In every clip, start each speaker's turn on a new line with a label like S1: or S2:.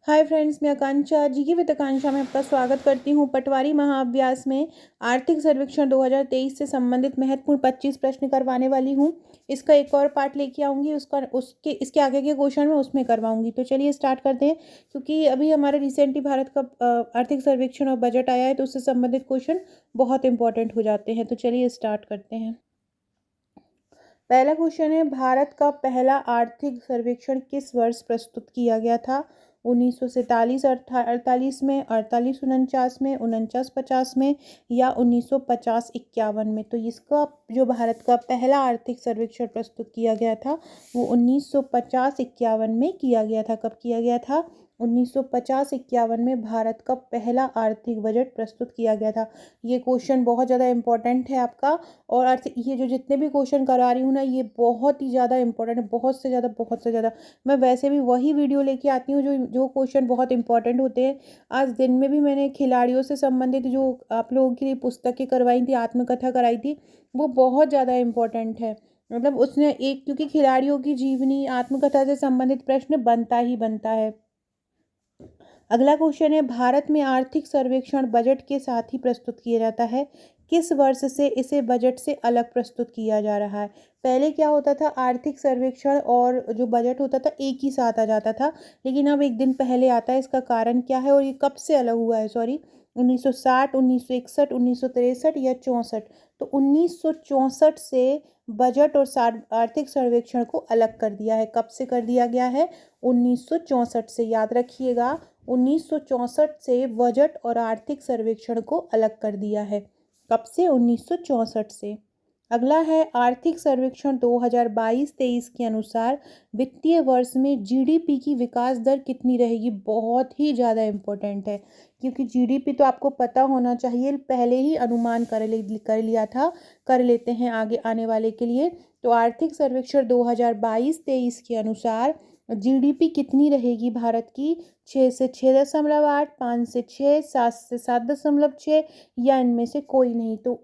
S1: Hi friends, मैं आकांक्षा GK with आकांक्षा में आपका स्वागत करती हूँ। पटवारी महाअभ्यास में आर्थिक सर्वेक्षण 2023 से संबंधित महत्वपूर्ण 25 प्रश्न करवाने वाली हूँ। इसका एक और पार्ट लेके आऊँगी, इसके आगे के क्वेश्चन मैं उसमें करवाऊँगी। तो चलिए स्टार्ट करते हैं, क्योंकि अभी हमारे रिसेंटली भारत का आर्थिक सर्वेक्षण और बजट आया है, तो उससे संबंधित क्वेश्चन बहुत इंपॉर्टेंट हो जाते हैं। तो चलिए स्टार्ट करते हैं। पहला क्वेश्चन है, भारत का पहला आर्थिक सर्वेक्षण किस वर्ष प्रस्तुत किया गया था? 1947 48 में, 48 49 में, 49 50 में या 1950 51 में? तो इसका जो भारत का पहला आर्थिक सर्वेक्षण प्रस्तुत किया गया था वो 1950 51 में किया गया था। कब किया गया था? 1950 51 में भारत का पहला आर्थिक बजट प्रस्तुत किया गया था। ये क्वेश्चन बहुत ज़्यादा इंपॉर्टेंट है आपका। और ये जो जितने भी क्वेश्चन करा रही हूँ ना, ये बहुत ही ज़्यादा इंपॉर्टेंट है, बहुत से ज़्यादा। मैं वैसे भी वही वीडियो लेके आती हूँ जो जो क्वेश्चन बहुत इंपॉर्टेंट होते हैं। आज दिन में भी मैंने खिलाड़ियों से संबंधित जो आप लोगों के लिए पुस्तकें करवाई थी, आत्मकथा कराई थी, वो बहुत ज़्यादा इंपॉर्टेंट है। मतलब उसने एक, क्योंकि खिलाड़ियों की जीवनी आत्मकथा से संबंधित प्रश्न बनता ही बनता है। अगला क्वेश्चन है, भारत में आर्थिक सर्वेक्षण बजट के साथ ही प्रस्तुत किया जाता है। किस वर्ष से इसे बजट से अलग प्रस्तुत किया जा रहा है? पहले क्या होता था, आर्थिक सर्वेक्षण और जो बजट होता था एक ही साथ आ जाता था, लेकिन अब एक दिन पहले आता है। इसका कारण क्या है और ये कब से अलग हुआ है? सॉरी, 1960, 1961, 1963 या 64? तो 1964 से बजट और आर्थिक सर्वेक्षण को अलग कर दिया है। कब से कर दिया गया है? 1964 से। याद रखिएगा, 1964 से बजट और आर्थिक सर्वेक्षण को अलग कर दिया है। कब से? 1964 से। अगला है, आर्थिक सर्वेक्षण 2022-23 के अनुसार वित्तीय वर्ष में जीडीपी की विकास दर कितनी रहेगी? बहुत ही ज़्यादा इम्पोर्टेंट है, क्योंकि जीडीपी तो आपको पता होना चाहिए, पहले ही अनुमान कर लिया था, कर लेते हैं आगे आने वाले के लिए। तो आर्थिक सर्वेक्षण 2022-23 के अनुसार जीडीपी कितनी रहेगी भारत की? 6 से 6.8, 5 से 6, 7 से 7.6 या इनमें से कोई नहीं। तो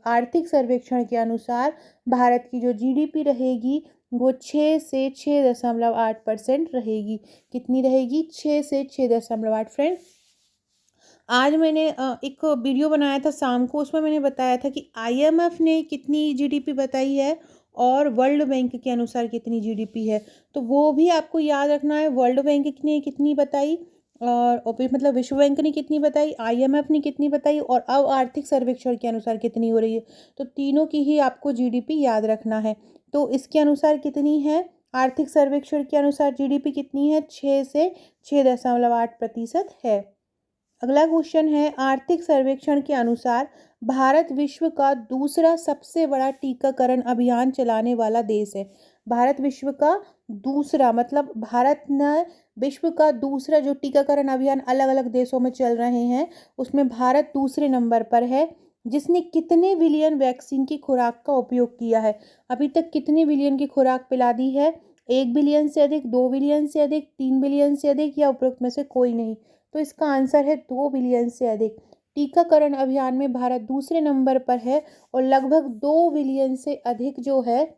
S1: आर्थिक सर्वेक्षण के अनुसार भारत की जो जीडीपी रहेगी वो 6 से 6.8% रहेगी। कितनी रहेगी? 6 से 6.8। फ्रेंड्स, आज मैंने एक वीडियो बनाया था शाम को, उसमें मैंने बताया था कि आईएमएफ ने कितनी जीडीपी बताई है और वर्ल्ड बैंक के अनुसार कितनी जीडीपी है। तो वो भी आपको याद रखना है। वर्ल्ड बैंक ने कितनी बताई और फिर मतलब विश्व बैंक ने कितनी बताई, आईएमएफ ने कितनी बताई, और अब आर्थिक सर्वेक्षण के अनुसार कितनी हो रही है। तो तीनों की ही आपको जीडीपी याद रखना है। तो इसके अनुसार कितनी है? आर्थिक सर्वेक्षण के अनुसार जीडीपी कितनी है? 6 से 6.8% है। अगला क्वेश्चन है, आर्थिक सर्वेक्षण के अनुसार भारत विश्व का दूसरा सबसे बड़ा टीकाकरण अभियान चलाने वाला देश है। भारत विश्व का दूसरा, मतलब भारत ने विश्व का दूसरा जो टीकाकरण अभियान अलग अलग देशों में चल रहे हैं, उसमें भारत दूसरे नंबर पर है। जिसने कितने बिलियन वैक्सीन की खुराक का उपयोग किया है? अभी तक कितने बिलियन की खुराक पिला दी है? 1 बिलियन से अधिक, 2 बिलियन से अधिक, 3 बिलियन से अधिक या उपरोक्त में से कोई नहीं? तो इसका आंसर है 2 बिलियन से अधिक। टीकाकरण अभियान में भारत दूसरे नंबर पर है और लगभग 2 बिलियन से अधिक जो है,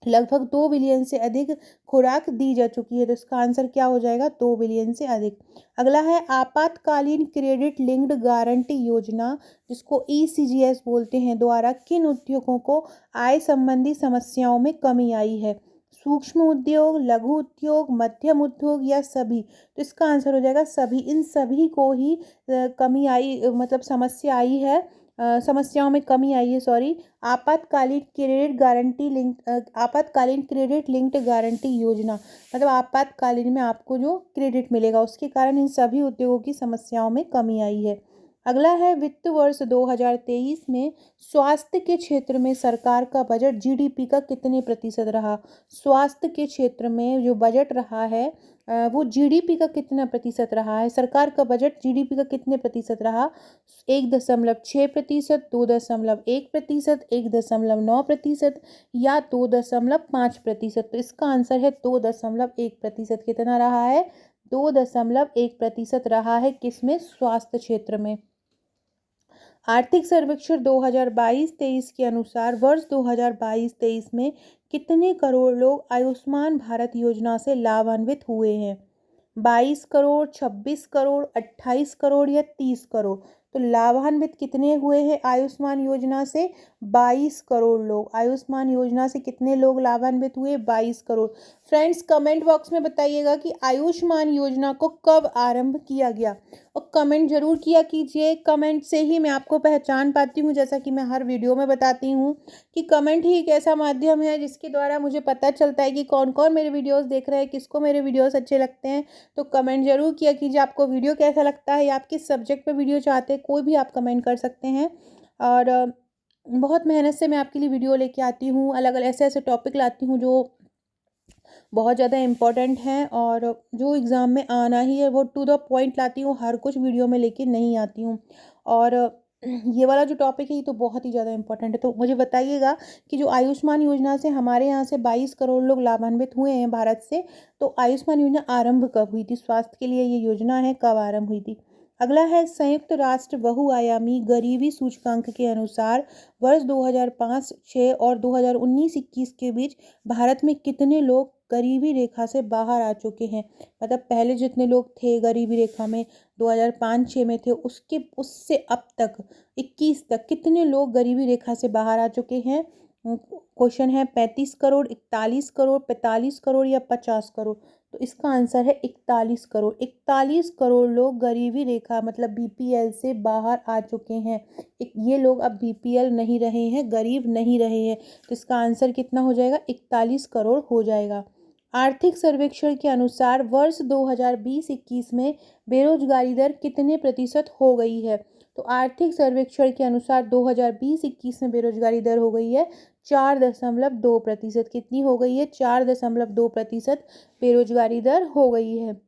S1: लगभग 2 बिलियन से अधिक खुराक दी जा चुकी है। तो इसका आंसर क्या हो जाएगा? 2 बिलियन से अधिक। अगला है, आपातकालीन क्रेडिट लिंक्ड गारंटी योजना, जिसको ईसीजीएस बोलते हैं, द्वारा किन उद्योगों को आय संबंधी समस्याओं में कमी आई है? सूक्ष्म उद्योग, लघु उद्योग, मध्यम उद्योग या सभी? तो इसका आंसर हो जाएगा सभी। इन सभी को ही कमी आई, मतलब समस्या आई है, समस्याओं में कमी आई है, सॉरी। आपातकालीन क्रेडिट लिंक्ड गारंटी योजना, मतलब आपातकालीन में आपको जो क्रेडिट मिलेगा उसके कारण इन सभी उद्योगों की समस्याओं में कमी आई है। अगला है, वित्त वर्ष 2023 में स्वास्थ्य के क्षेत्र में सरकार का बजट जीडीपी का कितने प्रतिशत रहा? स्वास्थ्य के क्षेत्र में जो बजट रहा है वो जीडीपी का कितना प्रतिशत रहा है? सरकार का बजट जीडीपी का कितने प्रतिशत रहा? 1.6%, 2.1%, 1.9% या 2.5%? तो इसका आंसर है 2.1%। कितना रहा है? 2.1% रहा है। किसमें? स्वास्थ्य क्षेत्र में। आर्थिक सर्वेक्षण 2022-23 के अनुसार वर्ष 2022-23 में कितने करोड़ लोग आयुष्मान भारत योजना से लाभान्वित हुए हैं? 22 करोड़, 26 करोड़, 28 करोड़ या 30 करोड़? तो लाभान्वित कितने हुए हैं आयुष्मान योजना से? 22 करोड़ लोग। आयुष्मान योजना से कितने लोग लाभान्वित हुए? 22 करोड़। फ्रेंड्स, कमेंट बॉक्स में बताइएगा कि आयुष्मान योजना को कब आरंभ किया गया, और कमेंट जरूर किया कीजिए। कमेंट से ही मैं आपको पहचान पाती हूँ, जैसा कि मैं हर वीडियो में बताती हूँ कि कमेंट ही एक ऐसा माध्यम है जिसके द्वारा मुझे पता चलता है कि कौन कौन मेरे वीडियोस देख रहे हैं, किसको मेरे वीडियोस अच्छे लगते हैं। तो कमेंट जरूर किया कीजिए, आपको वीडियो कैसा लगता है या आप किस सब्जेक्ट पे वीडियो चाहते हैं, कोई भी आप कमेंट कर सकते हैं। और बहुत मेहनत से मैं आपके लिए वीडियो लेके आती हूँ, अलग अलग ऐसे ऐसे टॉपिक लाती हूँ जो बहुत ज़्यादा इम्पोर्टेंट हैं और जो एग्ज़ाम में आना ही है, वो टू द पॉइंट लाती हूँ, हर कुछ वीडियो में लेके नहीं आती हूँ। और ये वाला जो टॉपिक है ये तो बहुत ही ज़्यादा इम्पोर्टेंट है। तो मुझे बताइएगा कि जो आयुष्मान योजना से हमारे यहाँ से 22 करोड़ लोग लाभान्वित हुए हैं भारत से, तो आयुष्मान योजना आरंभ कब हुई थी? स्वास्थ्य के लिए ये योजना है, कब आरंभ हुई थी? अगला है, संयुक्त राष्ट्र बहुआयामी गरीबी सूचकांक के अनुसार वर्ष 2005-6 और 2019-21 के बीच भारत में कितने लोग गरीबी रेखा से बाहर आ चुके हैं? मतलब पहले जितने लोग थे गरीबी रेखा में 2005-6 में थे, उससे अब तक 21 तक कितने लोग गरीबी रेखा से बाहर आ चुके हैं? क्वेश्चन है 35 करोड़, 41 करोड़, 45 करोड़ या 50 करोड़? तो इसका आंसर है 41 करोड़। 41 करोड़ लोग गरीबी रेखा मतलब बीपीएल से बाहर आ चुके हैं। ये लोग अब बीपीएल नहीं रहे हैं, गरीब नहीं रहे हैं। तो इसका आंसर कितना हो जाएगा? 41 करोड़ हो जाएगा। आर्थिक सर्वेक्षण के अनुसार वर्ष 2020-21 में बेरोजगारी दर कितने प्रतिशत हो गई है? तो आर्थिक सर्वेक्षण के अनुसार 2020-21 में बेरोजगारी दर हो गई है 4.2%। कितनी हो गई है? 4.2% बेरोजगारी दर हो गई है।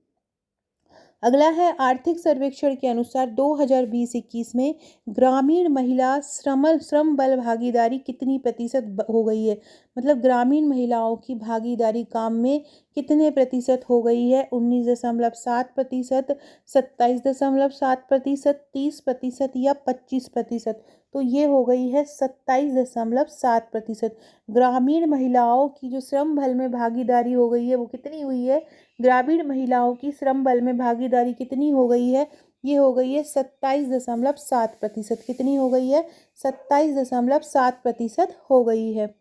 S1: अगला है, आर्थिक सर्वेक्षण के अनुसार 2020-21 में ग्रामीण महिला श्रम बल भागीदारी कितनी प्रतिशत हो गई है? मतलब ग्रामीण महिलाओं की भागीदारी काम में कितने प्रतिशत हो गई है? 19.7%, 27.7%, 30% या 25%? तो ये हो गई है 27.7%। ग्रामीण महिलाओं की जो श्रम बल में भागीदारी हो गई है वो कितनी हुई है? ग्रामीण महिलाओं की श्रम बल में भागीदारी कितनी हो गई है? ये हो गई है 27.7%। कितनी हो गई है? 27.7% हो गई है।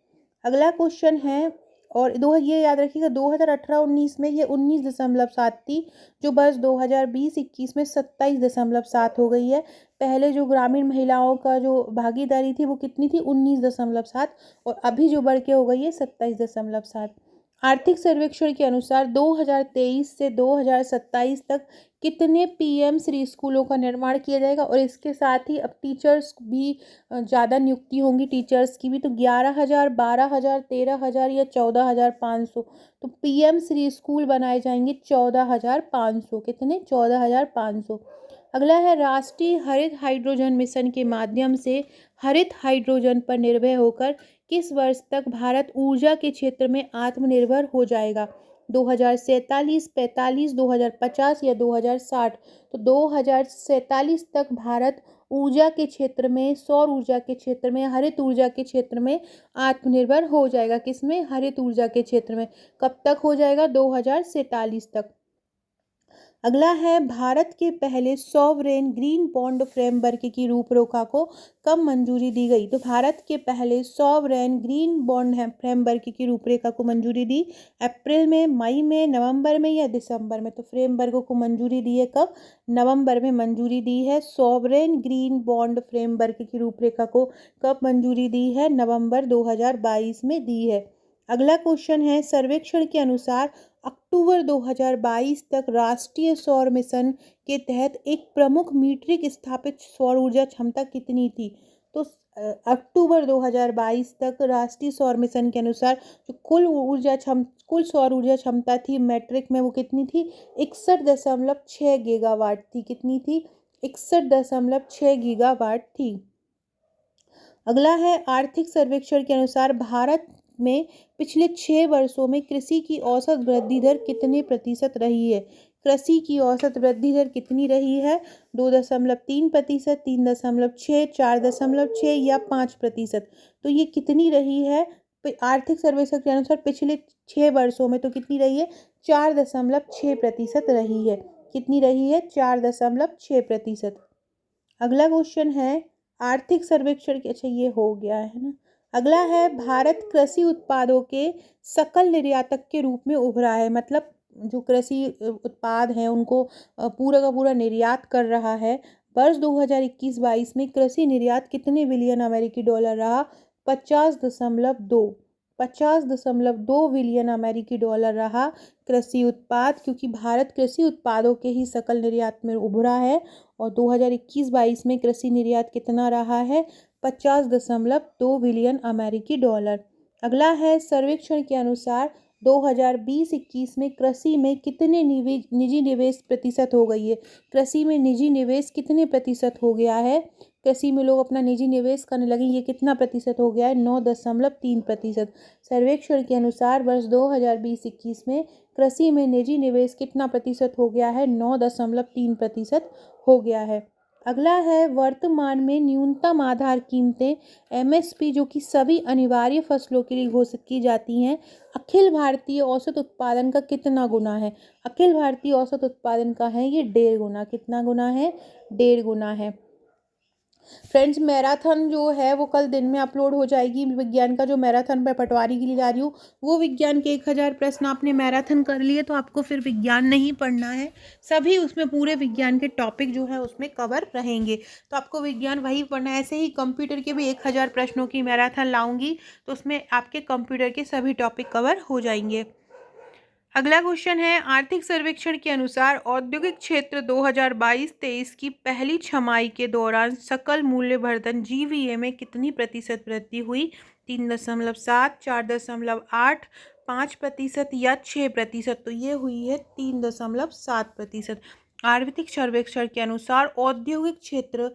S1: अगला क्वेश्चन है, और ये याद रखिएगा 2018-19 में ये 19.7 थी, जो बस 2020-21 में 27.7 हो गई है। पहले जो ग्रामीण महिलाओं का जो भागीदारी थी वो कितनी थी? 19.7, और अभी जो बढ़ के हो गई है 27.7। आर्थिक सर्वेक्षण के अनुसार 2023 से 2027 तक कितने पीएम श्री स्कूलों का निर्माण किया जाएगा? और इसके साथ ही अब टीचर्स भी ज़्यादा नियुक्ति होंगी, टीचर्स की भी। तो 11,000, 12,000, 13,000 या 14,500? तो पीएम श्री स्कूल बनाए जाएंगे 14,500। कितने? 14,500। अगला है, राष्ट्रीय हरित हाइड्रोजन मिशन के माध्यम से हरित हाइड्रोजन पर निर्भर होकर किस वर्ष तक भारत ऊर्जा के क्षेत्र में आत्मनिर्भर हो जाएगा? 2047, 45, 2050 या 2060? तो 2047 तक भारत ऊर्जा के क्षेत्र में, सौर ऊर्जा के क्षेत्र में, हरित ऊर्जा के क्षेत्र में आत्मनिर्भर हो जाएगा। किसमें? हरित ऊर्जा के क्षेत्र में। कब तक हो जाएगा? 2047 तक। अगला है, भारत के पहले सॉवरेन ग्रीन बॉन्ड फ्रेमवर्क की रूपरेखा को कब मंजूरी दी गई? तो भारत के पहले सॉवरेन ग्रीन बॉन्ड फ्रेमवर्क की रूपरेखा को मंजूरी दी अप्रैल में, मई में, नवंबर में या दिसंबर में? तो फ्रेमवर्क को मंजूरी दी है कब? नवंबर में मंजूरी दी है। सॉवरेन ग्रीन बॉन्ड फ्रेमवर्क की रूपरेखा को कब मंजूरी दी है? नवंबर 2022 में दी है। अगला क्वेश्चन है, सर्वेक्षण के अनुसार अक्टूबर 2022 तक राष्ट्रीय सौर मिशन के तहत एक प्रमुख मीट्रिक स्थापित सौर ऊर्जा क्षमता कितनी थी? तो अक्टूबर 2022 तक राष्ट्रीय सौर मिशन के अनुसार जो कुल सौर ऊर्जा क्षमता थी मैट्रिक में, वो कितनी थी? 61.6 गीगावाट थी। कितनी थी? 61.6 गीगावाट थी। अगला है, आर्थिक सर्वेक्षण के अनुसार भारत में पिछले 6 वर्षों में कृषि की औसत वृद्धि दर कितने प्रतिशत रही है? कृषि की औसत वृद्धि दर कितनी रही है? 2.3%, 3.6, 4.6 या 5%? तो ये कितनी रही है? आर्थिक सर्वेक्षण के अनुसार पिछले वर्षों में, तो कितनी रही है? 4.6% रही है। कितनी रही है? 4.6%। अगला क्वेश्चन है आर्थिक सर्वेक्षण के, अच्छा ये हो गया है ना। अगला है भारत कृषि उत्पादों के सकल निर्यातक के रूप में उभरा है, मतलब जो कृषि उत्पाद हैं उनको पूरा का पूरा निर्यात कर रहा है। वर्ष 2021-22 में कृषि निर्यात कितने बिलियन अमेरिकी डॉलर रहा? 50.2 50.2 बिलियन अमेरिकी डॉलर रहा कृषि उत्पाद, क्योंकि भारत कृषि उत्पादों के ही सकल निर्यात में उभरा है। और 2021-22 में कृषि निर्यात कितना रहा है? 50.2 बिलियन अमेरिकी डॉलर। अगला है सर्वेक्षण के अनुसार 2020-21 में कृषि में कितने निजी निवेश प्रतिशत हो गई है? कृषि में निजी निवेश कितने प्रतिशत हो गया है? कृषि में लोग अपना निजी निवेश करने लगे, ये कितना प्रतिशत हो गया है? 9.3%। सर्वेक्षण के अनुसार वर्ष 2020-21 में कृषि में निजी निवेश कितना प्रतिशत हो गया है? 9.3% हो गया है। अगला है वर्तमान में न्यूनतम आधार कीमतें एमएसपी, जो कि सभी अनिवार्य फसलों के लिए घोषित की जाती हैं, अखिल भारतीय औसत उत्पादन का कितना गुना है? अखिल भारतीय औसत उत्पादन का है ये 1.5 गुना। कितना गुना है? 1.5 गुना है। फ्रेंड्स, मैराथन जो है वो कल दिन में अपलोड हो जाएगी। विज्ञान का जो मैराथन मैं पटवारी के लिए जा रही हूँ, वो विज्ञान के 1000 प्रश्न आपने मैराथन कर लिए तो आपको फिर विज्ञान नहीं पढ़ना है, सभी उसमें पूरे विज्ञान के टॉपिक जो है उसमें कवर रहेंगे, तो आपको विज्ञान वही पढ़ना है। ऐसे ही कंप्यूटर के भी 1000 प्रश्नों की मैराथन लाऊंगी, तो उसमें आपके कंप्यूटर के सभी टॉपिक कवर हो जाएंगे। अगला क्वेश्चन है आर्थिक सर्वेक्षण के अनुसार औद्योगिक क्षेत्र 2022-23 की पहली छमाही के दौरान सकल मूल्यवर्धन जीवीए में कितनी प्रतिशत वृद्धि हुई? 3.7, 4.8, 5% या 6%? तो ये हुई है 3.7%। आर्थिक सर्वेक्षण के अनुसार औद्योगिक क्षेत्र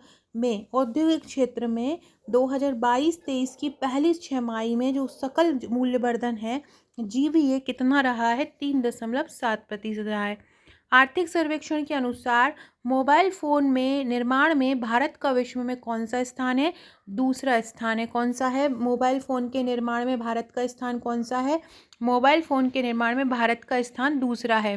S1: में 2022-23 की पहली छमाही में जो सकल मूल्यवर्धन है जीवीए कितना रहा है? 3.7% रहा है। आर्थिक सर्वेक्षण के अनुसार मोबाइल फोन में निर्माण में भारत का विश्व में कौन सा स्थान है? दूसरा स्थान है। कौन सा है? मोबाइल फोन के निर्माण में भारत का स्थान कौन सा है? मोबाइल फोन के निर्माण में भारत का स्थान दूसरा है।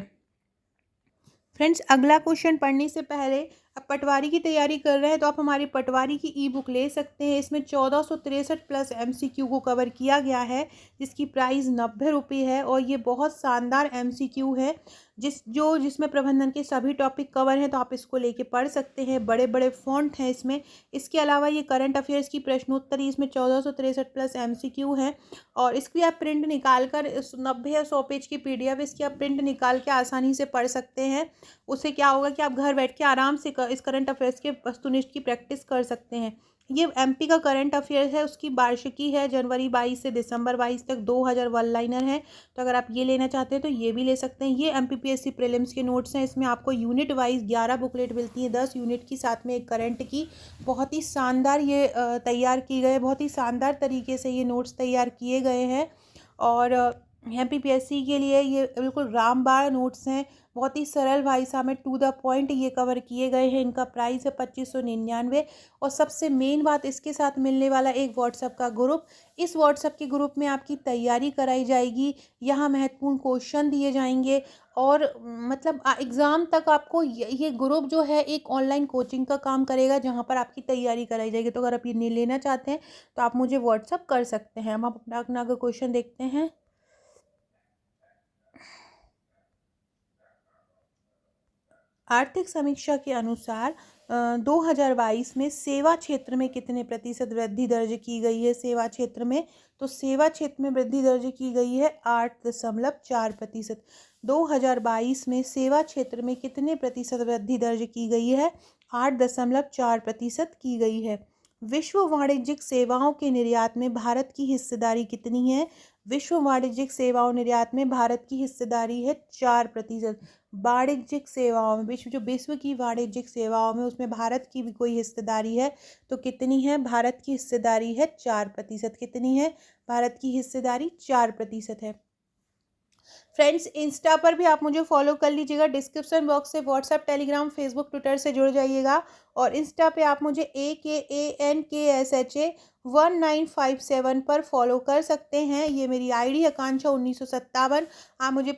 S1: फ्रेंड्स, अगला क्वेश्चन पढ़ने से पहले, अब पटवारी की तैयारी कर रहे हैं तो आप हमारी पटवारी की ई बुक ले सकते हैं। इसमें 1463 प्लस एमसीक्यू को कवर किया गया है, जिसकी प्राइस 90 रुपये है। और ये बहुत शानदार एमसीक्यू है जिसमें प्रबंधन के सभी टॉपिक कवर हैं, तो आप इसको लेके पढ़ सकते हैं। बड़े बड़े फॉन्ट हैं इसमें। इसके अलावा ये करंट अफेयर्स की प्रश्नोत्तरी, इसमें 1463 प्लस एमसीक्यू है। और इसकी आप प्रिंट निकाल कर 90 या 100 पेज की पीडीएफ इसकी आप प्रिंट निकाल के आसानी से पढ़ सकते हैं। उससे क्या होगा कि आप घर बैठ के आराम से इस करंट अफेयर्स के वस्तुनिष्ठ की प्रैक्टिस कर सकते हैं। ये एमपी का करंट अफेयर्स है, उसकी वार्षिकी है जनवरी 22 से दिसंबर 22 तक, 2000 वन लाइनर है। तो अगर आप ये लेना चाहते हैं तो ये भी ले सकते हैं। ये एमपीपीएससी प्रीलिम्स के नोट्स हैं। इसमें आपको यूनिट वाइज 11 बुकलेट मिलती हैं, 10 यूनिट की, साथ में एक करंट की। बहुत ही शानदार ये तैयार की गए, बहुत ही शानदार तरीके से ये नोट्स तैयार किए गए हैं। और एमपीपीएससी के लिए ये बिल्कुल रामबाण नोट्स हैं, बहुत ही सरल भाषा में टू द पॉइंट ये कवर किए गए हैं। इनका प्राइस है 2599। और सबसे मेन बात, इसके साथ मिलने वाला एक व्हाट्सएप का ग्रुप। इस व्हाट्सएप के ग्रुप में आपकी तैयारी कराई जाएगी, यहाँ महत्वपूर्ण क्वेश्चन दिए जाएंगे। और मतलब एग्ज़ाम तक आपको ये ग्रुप जो है एक ऑनलाइन कोचिंग का काम करेगा, जहाँ पर आपकी तैयारी कराई जाएगी। तो अगर आप ये लेना चाहते हैं तो आप मुझे व्हाट्सएप कर सकते हैं। हम अपना अगर क्वेश्चन देखते हैं। आर्थिक समीक्षा के अनुसार 2022 में सेवा क्षेत्र में कितने प्रतिशत वृद्धि दर्ज की गई है? सेवा क्षेत्र में, तो सेवा क्षेत्र में वृद्धि दर्ज की गई है 8.4%। 2022 में सेवा क्षेत्र में कितने प्रतिशत वृद्धि दर्ज की गई है? 8.4% की गई है। विश्व वाणिज्यिक सेवाओं के निर्यात में भारत की हिस्सेदारी कितनी है? विश्व वाणिज्यिक सेवाओं निर्यात में भारत की हिस्सेदारी है 4%। वाणिज्यिक सेवाओं में, विश्व की वाणिज्यिक सेवाओं में उसमें भारत की भी कोई हिस्सेदारी है तो कितनी है? भारत की हिस्सेदारी है 4%। कितनी है? भारत की हिस्सेदारी 4% है। फ्रेंड्स, इंस्टा पर भी आप मुझे फॉलो कर लीजिएगा। डिस्क्रिप्शन बॉक्स से व्हाट्सएप, टेलीग्राम, फेसबुक, ट्विटर से जुड़ जाइएगा। और इंस्टा पे आप मुझे AKANKSHA1957 पर फॉलो कर सकते हैं। ये मेरी आईडी आकांक्षा 1957। आप मुझे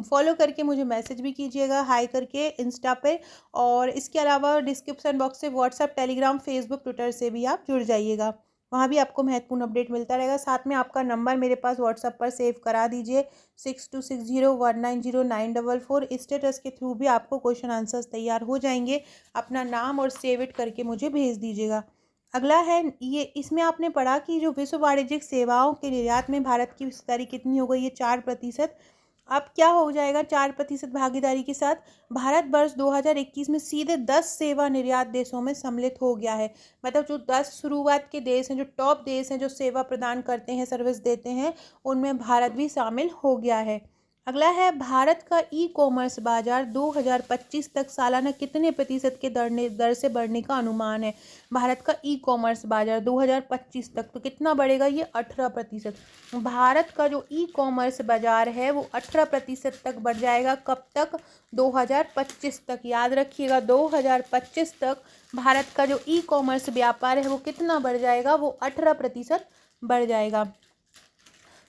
S1: फॉलो करके मुझे मैसेज भी कीजिएगा हाय करके इंस्टा पे। और इसके अलावा डिस्क्रिप्शन बॉक्स से व्हाट्सएप, टेलीग्राम, फेसबुक, ट्विटर से भी आप जुड़ जाइएगा। वहाँ भी आपको महत्वपूर्ण अपडेट मिलता रहेगा। साथ में आपका नंबर मेरे पास व्हाट्सएप पर सेव करा दीजिए 6260190944। स्टेटस के थ्रू भी आपको क्वेश्चन आंसर्स तैयार हो जाएंगे। अपना नाम और सेव इट करके मुझे भेज दीजिएगा। अगला है ये, इसमें आपने पढ़ा कि जो विश्व वाणिज्यिक सेवाओं के निर्यात में भारत की हिस्सेदारी कितनी हो गई है, 4%। अब क्या हो जाएगा 4% भागीदारी के साथ? भारत वर्ष 2021 में सीधे 10 सेवा निर्यात देशों में सम्मिलित हो गया है। मतलब जो 10 शुरुआत के देश हैं, जो टॉप देश हैं, जो सेवा प्रदान करते हैं, सर्विस देते हैं, उनमें भारत भी शामिल हो गया है। अगला है, भारत का ई कॉमर्स बाजार 2025 तक सालाना कितने प्रतिशत के दर से बढ़ने का अनुमान है? भारत का ई कॉमर्स बाजार 2025 तक तो कितना बढ़ेगा? ये 18%। भारत का जो ई कॉमर्स बाजार है वो 18% तक बढ़ जाएगा। कब तक? 2025 तक। याद रखिएगा, 2025 तक भारत का जो ई कॉमर्स व्यापार है वो कितना बढ़ जाएगा? वो 18% बढ़ जाएगा।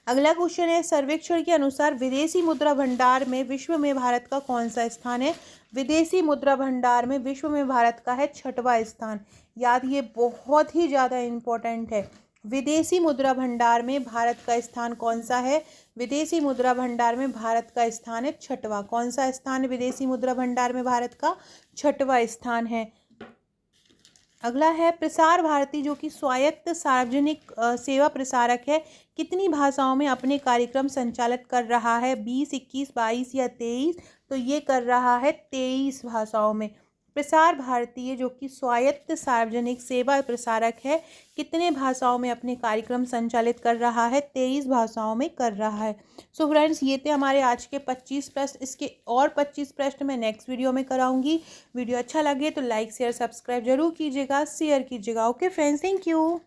S1: अगला क्वेश्चन है, सर्वेक्षण के अनुसार विदेशी मुद्रा भंडार में विश्व में भारत का कौन सा स्थान है? विदेशी मुद्रा भंडार में विश्व में भारत का है 6वां स्थान। याद, ये बहुत ही ज़्यादा इम्पोर्टेंट है। विदेशी मुद्रा भंडार में भारत का स्थान कौन सा है? विदेशी मुद्रा भंडार में भारत का स्थान है 6वां। कौन सा स्थान है विदेशी मुद्रा भंडार में भारत का? 6वां स्थान है। अगला है, प्रसार भारती जो कि स्वायत्त सार्वजनिक सेवा प्रसारक है, कितनी भाषाओं में अपने कार्यक्रम संचालित कर रहा है? 20, 21, 22 या 23? तो ये कर रहा है 23 भाषाओं में। प्रसार भारती जो कि स्वायत्त सार्वजनिक सेवा प्रसारक है, कितने भाषाओं में अपने कार्यक्रम संचालित कर रहा है? 23 भाषाओं में कर रहा है। सो फ्रेंड्स, ये थे हमारे आज के 25 प्रश्न। इसके और 25 प्रश्न मैं नेक्स्ट वीडियो में कराऊंगी। वीडियो अच्छा लगे तो लाइक, शेयर, सब्सक्राइब जरूर कीजिएगा, शेयर कीजिएगा। Okay friends, thank you.